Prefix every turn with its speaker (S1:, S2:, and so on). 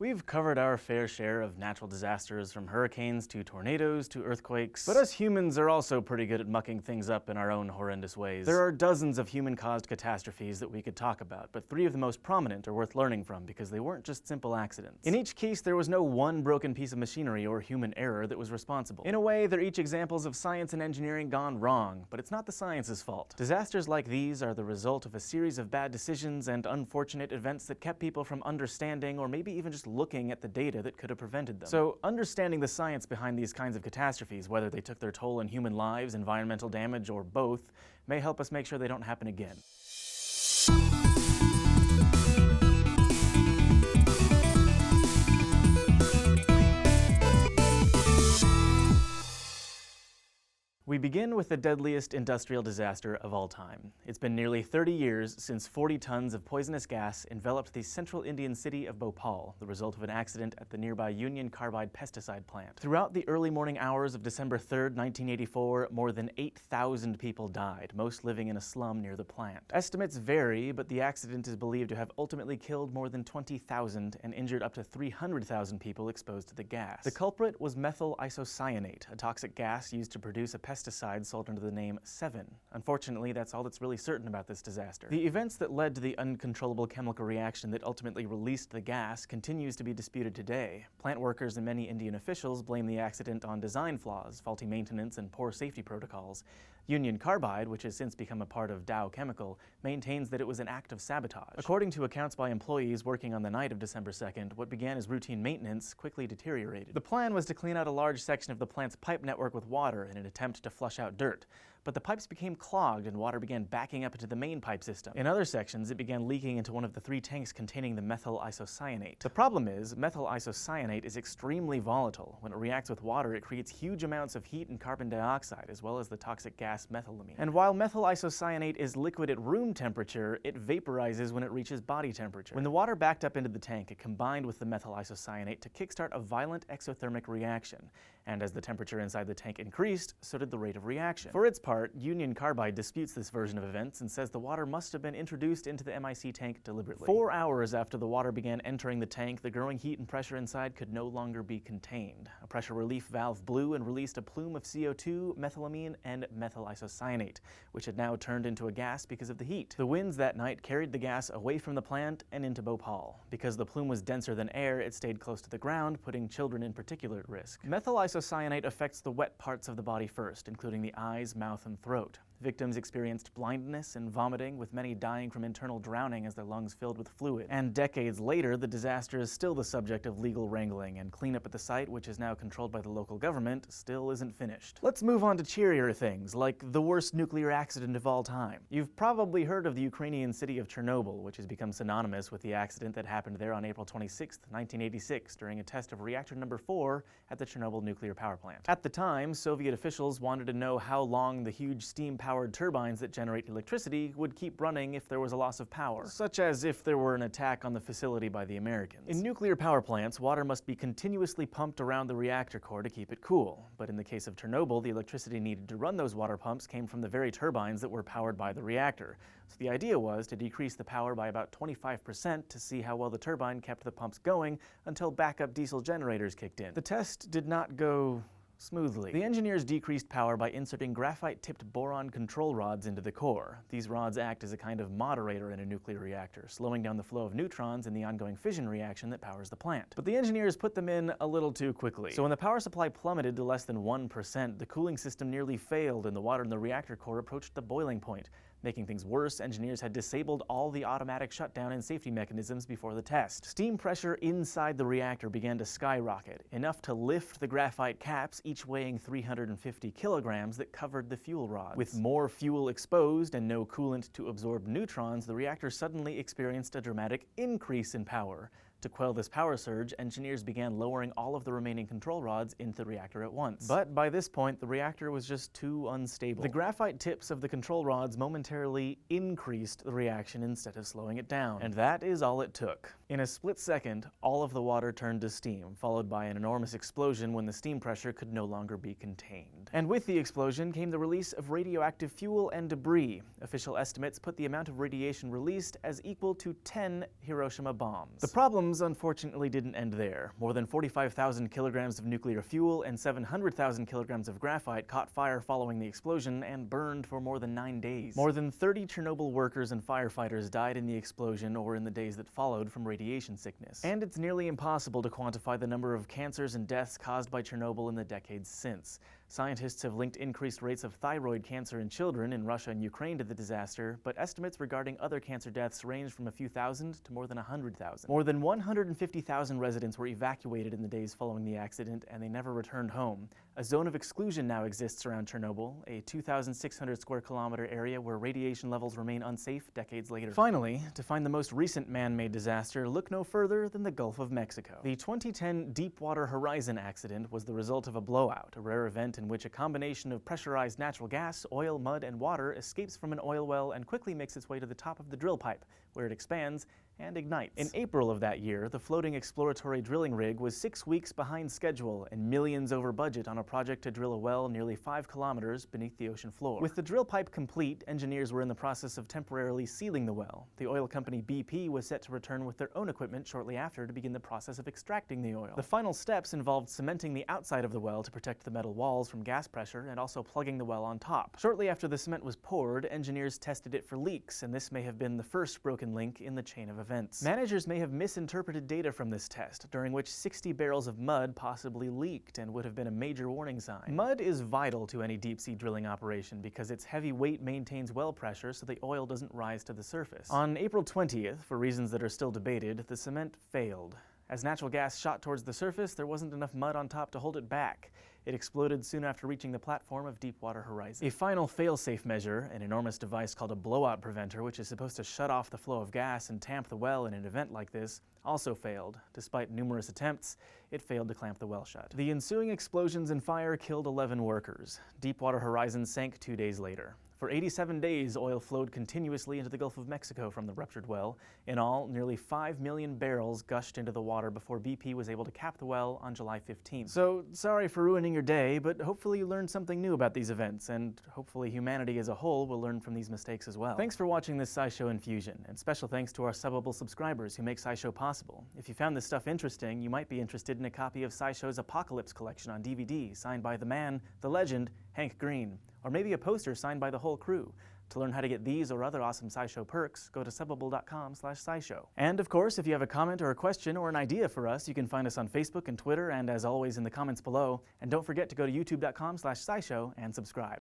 S1: We've covered our fair share of natural disasters, from hurricanes to tornadoes to earthquakes, but us humans are also pretty good at mucking things up in our own horrendous ways. There are dozens of human-caused catastrophes that we could talk about, but 3 of the most prominent are worth learning from because they weren't just simple accidents. In each case, there was no one broken piece of machinery or human error that was responsible. In a way, they're each examples of science and engineering gone wrong, but it's not the science's fault. Disasters like these are the result of a series of bad decisions and unfortunate events that kept people from understanding or maybe even just looking at the data that could have prevented them. So understanding the science behind these kinds of catastrophes, whether they took their toll in human lives, environmental damage, or both, may help us make sure they don't happen again. We begin with the deadliest industrial disaster of all time. It's been nearly 30 years since 40 tons of poisonous gas enveloped the central Indian city of Bhopal, the result of an accident at the nearby Union Carbide pesticide plant. Throughout the early morning hours of December 3rd, 1984, more than 8,000 people died, most living in a slum near the plant. Estimates vary, but the accident is believed to have ultimately killed more than 20,000 and injured up to 300,000 people exposed to the gas. The culprit was methyl isocyanate, a toxic gas used to produce a pesticide sold under the name 7. Unfortunately, that's all that's really certain about this disaster. The events that led to the uncontrollable chemical reaction that ultimately released the gas continues to be disputed today. Plant workers and many Indian officials blame the accident on design flaws, faulty maintenance, and poor safety protocols. Union Carbide, which has since become a part of Dow Chemical, maintains that it was an act of sabotage. According to accounts by employees working on the night of December 2nd, what began as routine maintenance quickly deteriorated. The plan was to clean out a large section of the plant's pipe network with water in an attempt to flush out dirt, but the pipes became clogged and water began backing up into the main pipe system. In other sections, it began leaking into one of the 3 tanks containing the methyl isocyanate. The problem is, methyl isocyanate is extremely volatile. When it reacts with water, it creates huge amounts of heat and carbon dioxide, as well as the toxic gas methylamine. And while methyl isocyanate is liquid at room temperature, it vaporizes when it reaches body temperature. When the water backed up into the tank, it combined with the methyl isocyanate to kickstart a violent exothermic reaction. And as the temperature inside the tank increased, so did the rate of reaction. For its part, Union Carbide disputes this version of events and says the water must have been introduced into the MIC tank deliberately. 4 hours after the water began entering the tank, the growing heat and pressure inside could no longer be contained. A pressure relief valve blew and released a plume of CO2, methylamine, and methyl isocyanate, which had now turned into a gas because of the heat. The winds that night carried the gas away from the plant and into Bhopal. Because the plume was denser than air, it stayed close to the ground, putting children in particular at risk. Methyl isocyanate affects the wet parts of the body first, including the eyes, mouth, and throat. Victims experienced blindness and vomiting, with many dying from internal drowning as their lungs filled with fluid. And decades later, the disaster is still the subject of legal wrangling, and cleanup at the site, which is now controlled by the local government, still isn't finished. Let's move on to cheerier things, like the worst nuclear accident of all time. You've probably heard of the Ukrainian city of Chernobyl, which has become synonymous with the accident that happened there on April 26, 1986, during a test of reactor number 4 at the Chernobyl nuclear power plant. At the time, Soviet officials wanted to know how long the huge steam-powered turbines that generate electricity would keep running if there was a loss of power, such as if there were an attack on the facility by the Americans. In nuclear power plants, water must be continuously pumped around the reactor core to keep it cool. But in the case of Chernobyl, the electricity needed to run those water pumps came from the very turbines that were powered by the reactor. So the idea was to decrease the power by about 25% to see how well the turbine kept the pumps going until backup diesel generators kicked in. The test did not go smoothly. The engineers decreased power by inserting graphite-tipped boron control rods into the core. These rods act as a kind of moderator in a nuclear reactor, slowing down the flow of neutrons in the ongoing fission reaction that powers the plant. But the engineers put them in a little too quickly. So when the power supply plummeted to less than 1%, the cooling system nearly failed and the water in the reactor core approached the boiling point. Making things worse, engineers had disabled all the automatic shutdown and safety mechanisms before the test. Steam pressure inside the reactor began to skyrocket, enough to lift the graphite caps, each weighing 350 kilograms, that covered the fuel rods. With more fuel exposed and no coolant to absorb neutrons, the reactor suddenly experienced a dramatic increase in power. To quell this power surge, engineers began lowering all of the remaining control rods into the reactor at once. But by this point, the reactor was just too unstable. The graphite tips of the control rods momentarily increased the reaction instead of slowing it down. And that is all it took. In a split second, all of the water turned to steam, followed by an enormous explosion when the steam pressure could no longer be contained. And with the explosion came the release of radioactive fuel and debris. Official estimates put the amount of radiation released as equal to 10 Hiroshima bombs. The problem problems unfortunately didn't end there. More than 45,000 kilograms of nuclear fuel and 700,000 kilograms of graphite caught fire following the explosion and burned for more than 9 days. More than 30 Chernobyl workers and firefighters died in the explosion or in the days that followed from radiation sickness. And it's nearly impossible to quantify the number of cancers and deaths caused by Chernobyl in the decades since. Scientists have linked increased rates of thyroid cancer in children in Russia and Ukraine to the disaster, but estimates regarding other cancer deaths range from a few thousand to more than 100,000. More than 150,000 residents were evacuated in the days following the accident, and they never returned home. A zone of exclusion now exists around Chernobyl, a 2,600 square kilometer area where radiation levels remain unsafe decades later. Finally, to find the most recent man-made disaster, look no further than the Gulf of Mexico. The 2010 Deepwater Horizon accident was the result of a blowout, a rare event in which a combination of pressurized natural gas, oil, mud, and water escapes from an oil well and quickly makes its way to the top of the drill pipe, where it expands and ignites. In April of that year, the floating exploratory drilling rig was 6 weeks behind schedule and millions over budget on a project to drill a well nearly 5 kilometers beneath the ocean floor. With the drill pipe complete, engineers were in the process of temporarily sealing the well. The oil company BP was set to return with their own equipment shortly after to begin the process of extracting the oil. The final steps involved cementing the outside of the well to protect the metal walls from gas pressure and also plugging the well on top. Shortly after the cement was poured, engineers tested it for leaks, and this may have been the first broken link in the chain of events. Managers may have misinterpreted data from this test, during which 60 barrels of mud possibly leaked and would have been a major warning sign. Mud is vital to any deep-sea drilling operation because its heavy weight maintains well pressure so the oil doesn't rise to the surface. On April 20th, for reasons that are still debated, the cement failed. As natural gas shot towards the surface, there wasn't enough mud on top to hold it back. It exploded soon after reaching the platform of Deepwater Horizon. A final fail-safe measure, an enormous device called a blowout preventer, which is supposed to shut off the flow of gas and tamp the well in an event like this, also failed. Despite numerous attempts, it failed to clamp the well shut. The ensuing explosions and fire killed 11 workers. Deepwater Horizon sank 2 days later. For 87 days, oil flowed continuously into the Gulf of Mexico from the ruptured well. In all, nearly 5 million barrels gushed into the water before BP was able to cap the well on July 15th. So, sorry for ruining your day, but hopefully you learned something new about these events, and hopefully humanity as a whole will learn from these mistakes as well. Thanks for watching this SciShow Infusion, and special thanks to our subbable subscribers who make SciShow possible. If you found this stuff interesting, you might be interested in a copy of SciShow's Apocalypse collection on DVD, signed by the man, the legend, Hank Green. Or maybe a poster signed by the whole crew. To learn how to get these or other awesome SciShow perks, go to subbable.com/SciShow. And of course, if you have a comment or a question or an idea for us, you can find us on Facebook and Twitter, and as always in the comments below. And don't forget to go to youtube.com/SciShow and subscribe.